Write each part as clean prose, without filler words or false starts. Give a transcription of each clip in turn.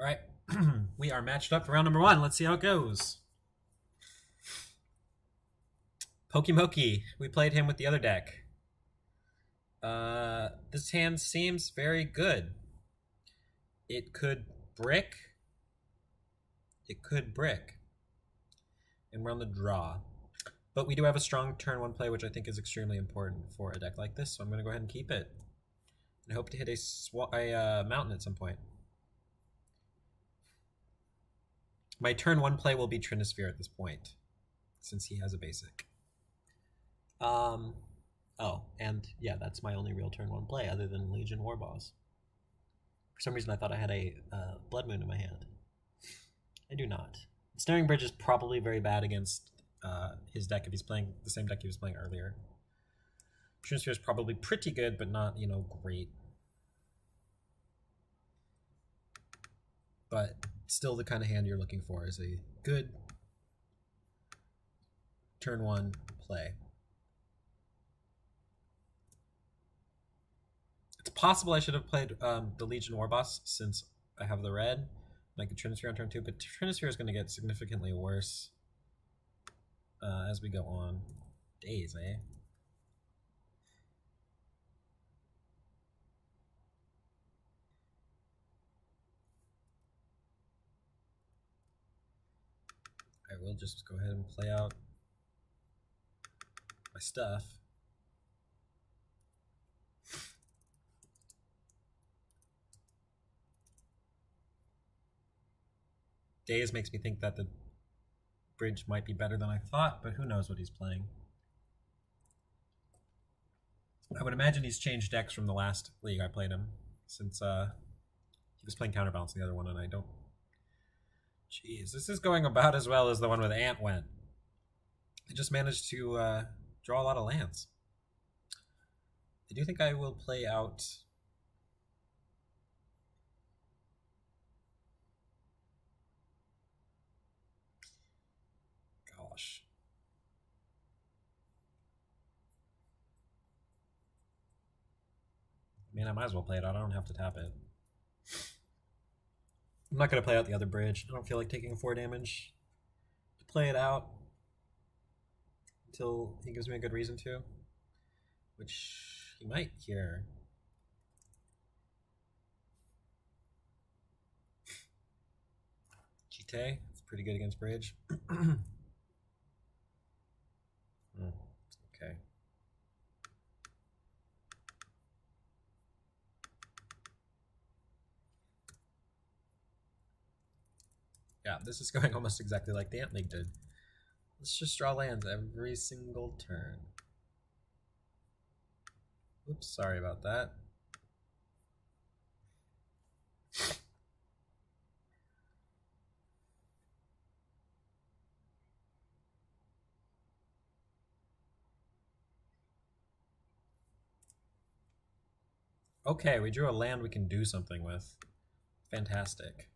Alright, we are matched up for round number 1. Let's see how it goes. Pokemokey. We played him with the other deck. This hand seems very good. It could brick. It could brick. And we're on the draw. But we do have a strong turn 1 play, which I think is extremely important for a deck like this, so I'm going to go ahead and keep it. And hope to hit a mountain at some point. My turn 1 play will be Trinisphere at this point, since he has a basic. Oh, and yeah, that's my only real turn 1 play, other than Legion Warboss. For some reason I thought I had a Blood Moon in my hand. I do not. Snaring Bridge is probably very bad against his deck if he's playing the same deck he was playing earlier. Trinisphere is probably pretty good, but not, you know, great. But still the kind of hand you're looking for is a good turn 1 play. It's possible I should have played the Legion Warboss since I have the red, like the Trinisphere on turn 2, but Trinisphere is going to get significantly worse as we go on. Days, eh? I will just go ahead and play out my stuff. Days makes me think that the bridge might be better than I thought, but who knows what he's playing. I would imagine he's changed decks from the last league I played him, since he was playing Counterbalance in the other one, and I don't... Jeez, this is going about as well as the one with Ant went. I just managed to draw a lot of lands. I do think I will play out... Gosh. I mean, I might as well play it out. I don't have to tap it. I'm not going to play out the other bridge. I don't feel like taking 4 damage to play it out until he gives me a good reason to, which he might here. Chite, it's pretty good against bridge. Okay. Yeah, this is going almost exactly like the Ant League did. Let's just draw lands every single turn. Oops, sorry about that. Okay, we drew a land we can do something with. Fantastic.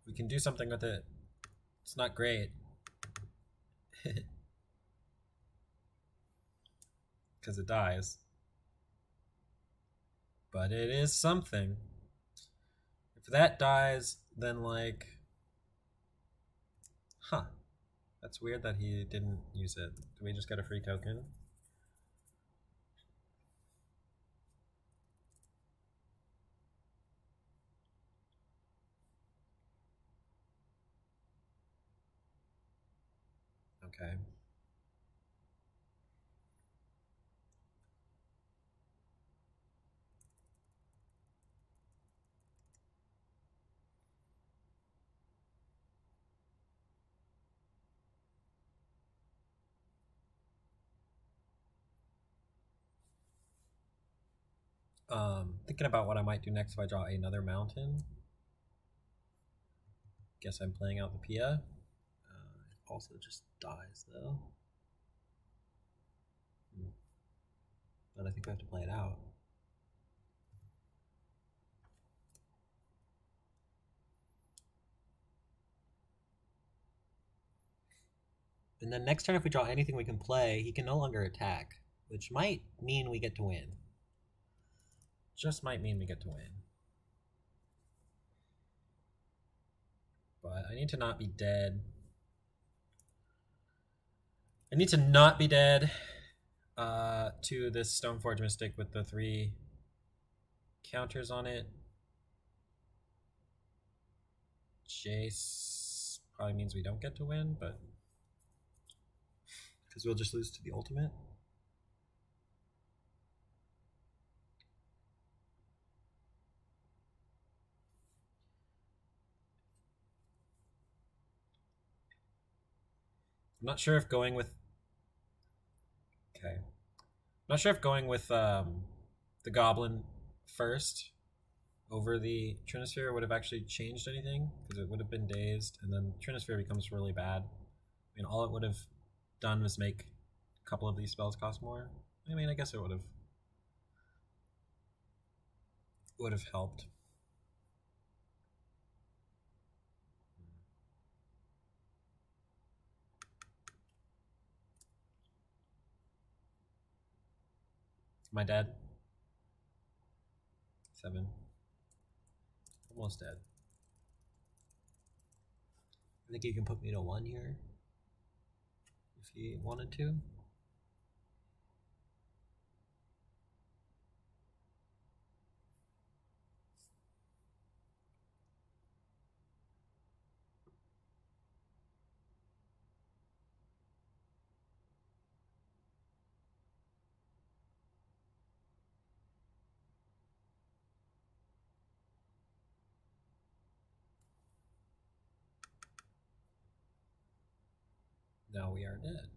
We can do something with it. It's not great. Because it dies. But it is something. If that dies, then like... Huh. That's weird that he didn't use it. Do we just get a free token? Okay. Thinking about what I might do next if I draw another mountain. Guess I'm playing out the Pia. It also just dies though. But I think we have to play it out. And then next turn, if we draw anything we can play, he can no longer attack, which might mean we get to win. Just might mean we get to win. But I need to not be dead. I need to not be dead to this Stoneforge Mystic with the 3 counters on it. Jace probably means we don't get to win, but because we'll just lose to the ultimate. I'm not sure if going with... Okay. I'm not sure if going with the Goblin first over the Trinisphere would have actually changed anything, because it would have been dazed, and then Trinisphere becomes really bad. I mean, all it would have done was make a couple of these spells cost more. I mean, I guess it would have helped. Am I dead? 7. Almost dead. I think you can put me to 1 here if you wanted to. Now we are dead.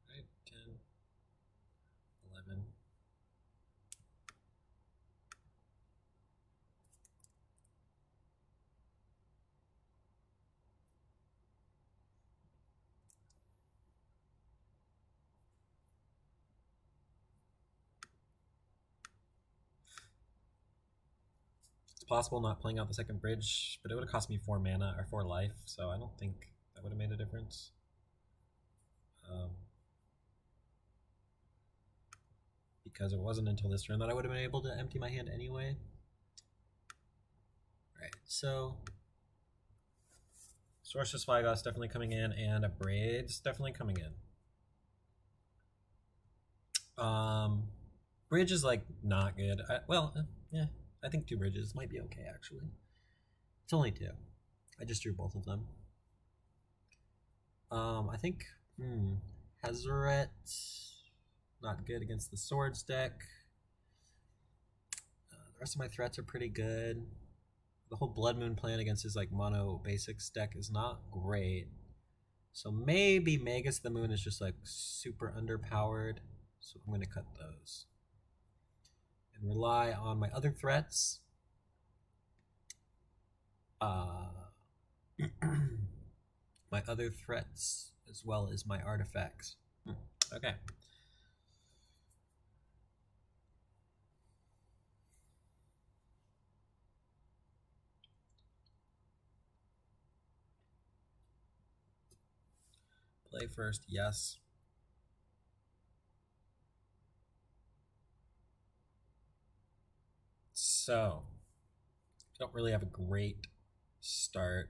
Right? 10, 11. It's possible not playing out the second bridge, but it would have cost me 4 mana or 4 life, so I don't think that would have made a difference. Because it wasn't until this turn that I would have been able to empty my hand anyway. Right, so Sorcerous Flygoss definitely coming in, and a Braid's definitely coming in. Bridge is like not good. Yeah, I think 2 bridges might be okay actually. It's only 2. I just drew both of them. I think Hazoret, not good against the swords deck. The rest of my threats are pretty good. The whole Blood Moon plan against his like mono basics deck is not great. So maybe Magus the Moon is just like super underpowered. So I'm going to cut those. And rely on my other threats. My other threats as well as my artifacts. Okay. Play first, yes. So, don't really have a great start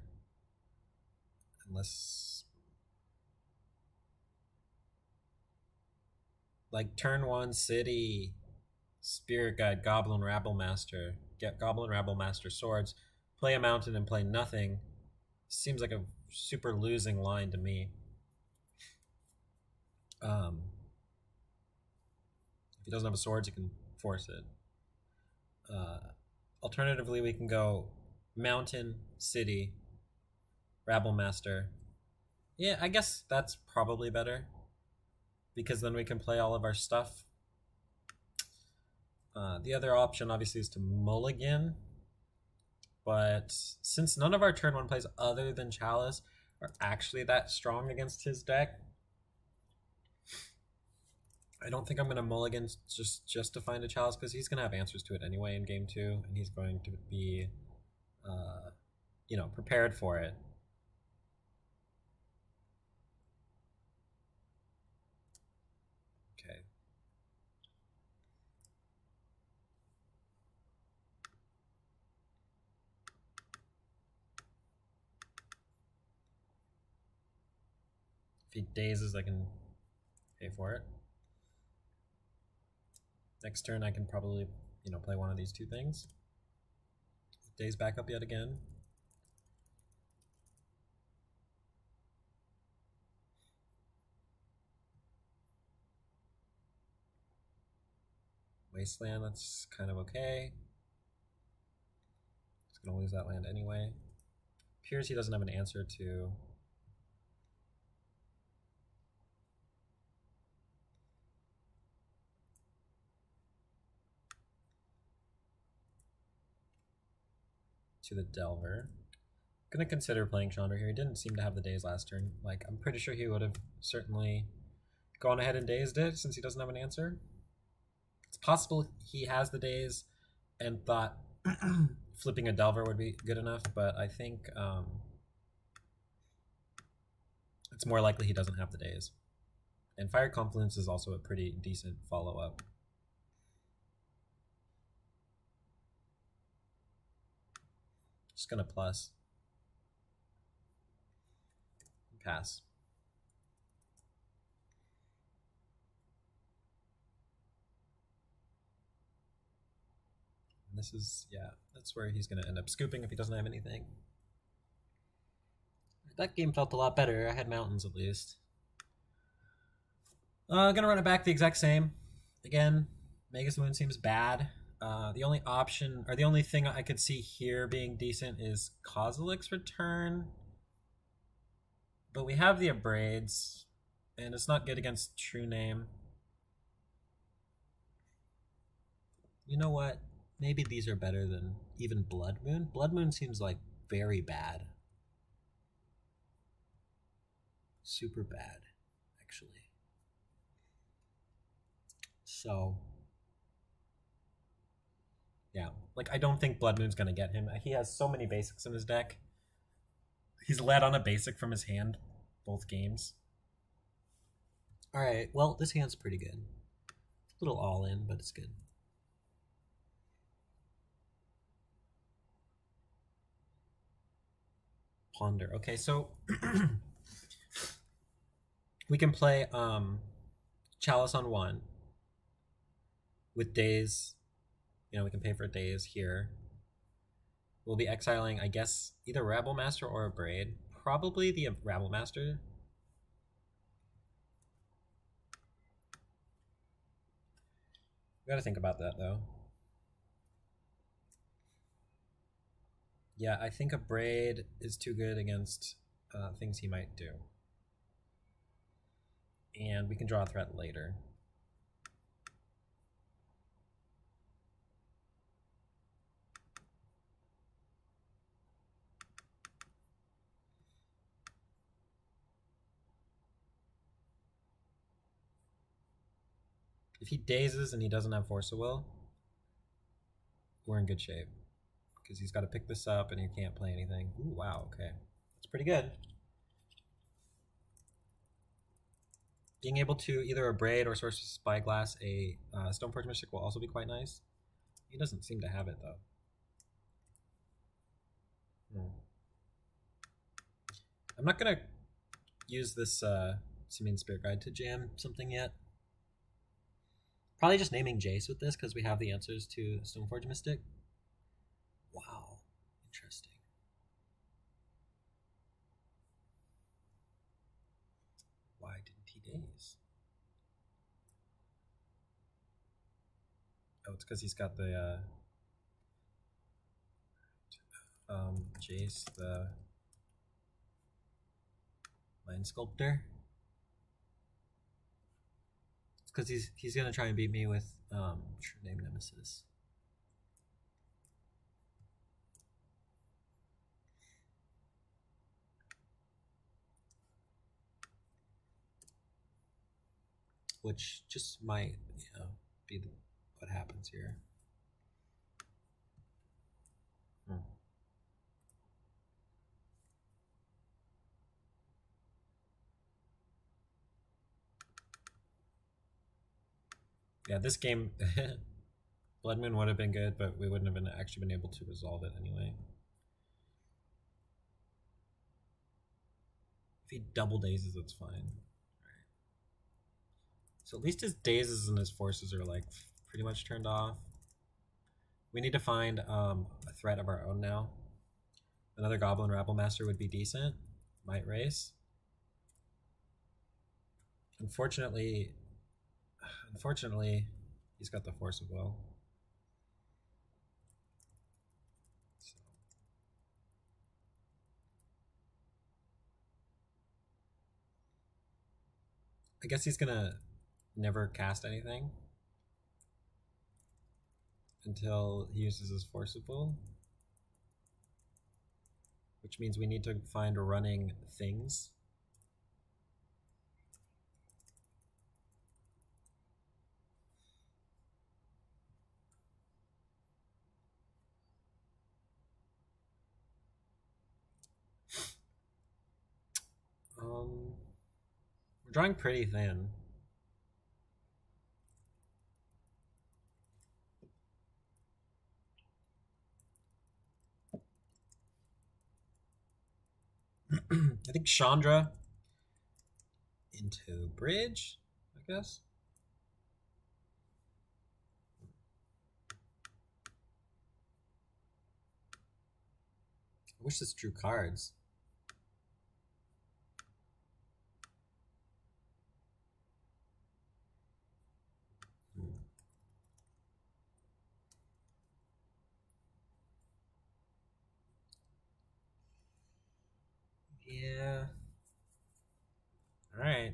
unless like turn 1 city, Spirit Guide, Goblin Rabble Master, get Goblin Rabble Master swords, play a mountain and play nothing. Seems like a super losing line to me. If he doesn't have a swords, he can force it. Alternatively, we can go mountain, city, Rabble Master. Yeah, I guess that's probably better, because then we can play all of our stuff. The other option, obviously, is to mulligan. But since none of our turn 1 plays other than Chalice are actually that strong against his deck, I don't think I'm going to mulligan just to find a Chalice, because he's going to have answers to it anyway in game 2, and he's going to be, prepared for it. Okay. If he dazes, I can pay for it. Next turn, I can probably, play one of these two things. Daze back up yet again. Wasteland, that's kind of okay. He's gonna lose that land anyway. Appears he doesn't have an answer to the Delver. Gonna consider playing Chandra here. He didn't seem to have the daze last turn. Like, I'm pretty sure he would have certainly gone ahead and dazed it since he doesn't have an answer. It's possible he has the daze and thought flipping a Delver would be good enough, but I think it's more likely he doesn't have the daze. And Fire Confluence is also a pretty decent follow-up. Just gonna plus. Pass. And this is, yeah, that's where he's gonna end up scooping if he doesn't have anything. That game felt a lot better. I had mountains at least. Gonna run it back the exact same. Again, Magus Moon seems bad. The only option, or the only thing I could see here being decent is Kozilek's return. But we have the Abrades, and it's not good against True Name. You know what? Maybe these are better than even Blood Moon. Blood Moon seems like very bad. Super bad, actually. So, yeah, like I don't think Blood Moon's gonna get him. He has so many basics in his deck. He's led on a basic from his hand both games. Alright, well, this hand's pretty good. A little all in, but it's good. Ponder. Okay, so we can play Chalice on 1 with daze. We can pay for daze here. We'll be exiling, I guess, either Rabble Master or Abrade. Probably the Rabble Master. We gotta think about that, though. Yeah, I think Abrade is too good against things he might do. And we can draw a threat later. If he dazes and he doesn't have Force of Will, we're in good shape. Because he's got to pick this up and he can't play anything. Ooh, wow, okay. That's pretty good. Being able to either Abrade or Sorcerous Spyglass a Stoneforge Mystic will also be quite nice. He doesn't seem to have it, though. I'm not going to use this Simian Spirit Guide to jam something yet. Probably just naming Jace with this because we have the answers to Stoneforge Mystic. Wow, interesting. Why didn't he daze? Oh, it's because he's got the Jace, the Mind Sculptor. Because he's gonna try and beat me with True Name Nemesis. Which just might, be what happens here. Yeah, this game, Blood Moon would have been good, but we wouldn't have actually been able to resolve it anyway. If he double dazes, it's fine. Right. So at least his dazes and his forces are like pretty much turned off. We need to find a threat of our own now. Another Goblin Rabble Master would be decent. Might race. Unfortunately, he's got the Force of Will. So. I guess he's gonna never cast anything until he uses his Force of Will, which means we need to find running things. We're drawing pretty thin. I think Chandra into bridge, I guess. I wish this drew cards. Yeah. All right.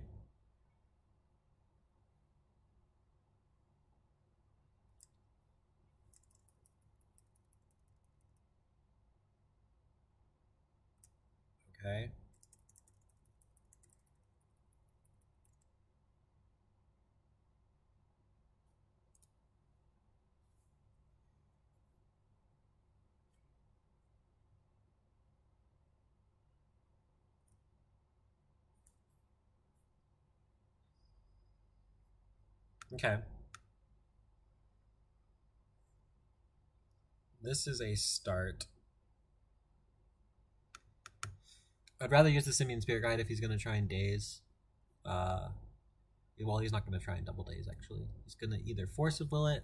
Okay. Okay. This is a start. I'd rather use the Simian Spirit Guide if he's going to try and daze. Well, he's not going to try and double daze, actually. He's going to either Force of Will it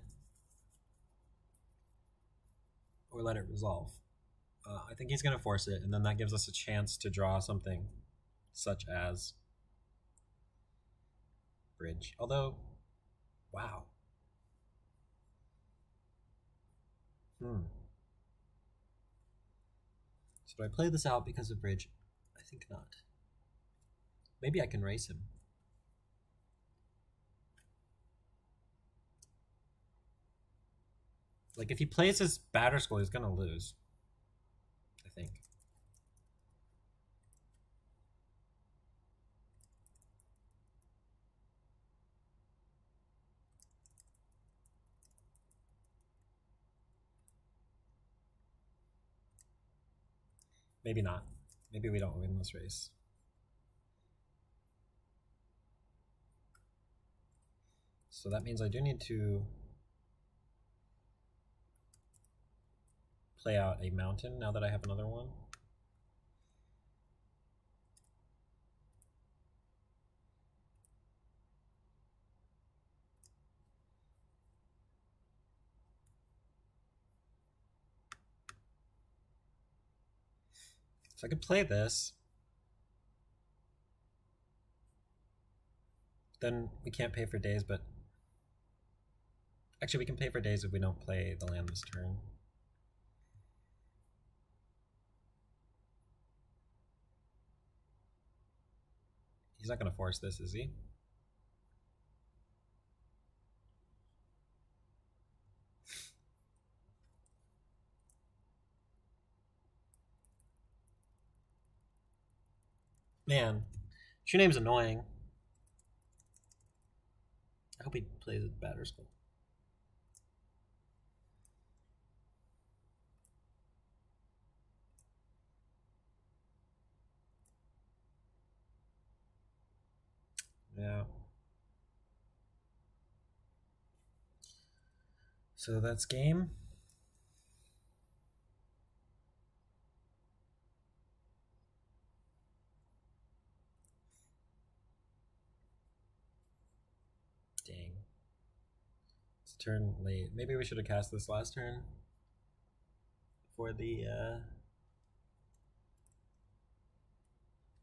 or let it resolve. I think he's going to force it, and then that gives us a chance to draw something such as bridge. Although, wow. So do I play this out because of bridge? I think not. Maybe I can race him. Like, if he plays his batter school, he's gonna lose. I think. Maybe not. Maybe we don't win this race. So that means I do need to play out a mountain now that I have another one. So I could play this. Then we can't pay for days, but actually we can pay for days if we don't play the land this turn. He's not going to force this, is he? Man, True Name's annoying. I hope he plays at batter school. Yeah. So that's game. Dang. It's a turn late. Maybe we should have cast this last turn for the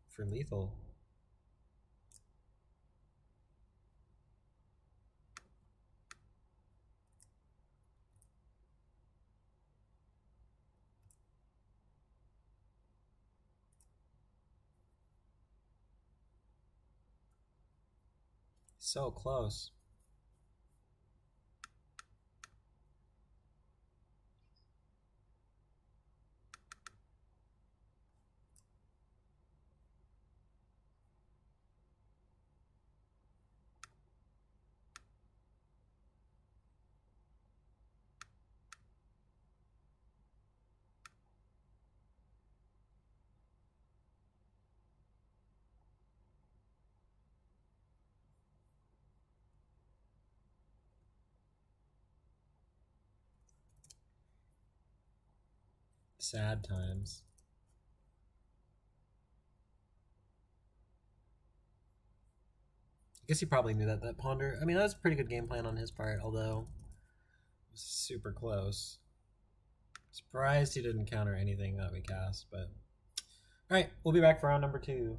for lethal. So close. Sad times. I guess he probably knew that ponder. I mean, that was a pretty good game plan on his part, although it was super close. Surprised he didn't counter anything that we cast, but all right, we'll be back for round number 2.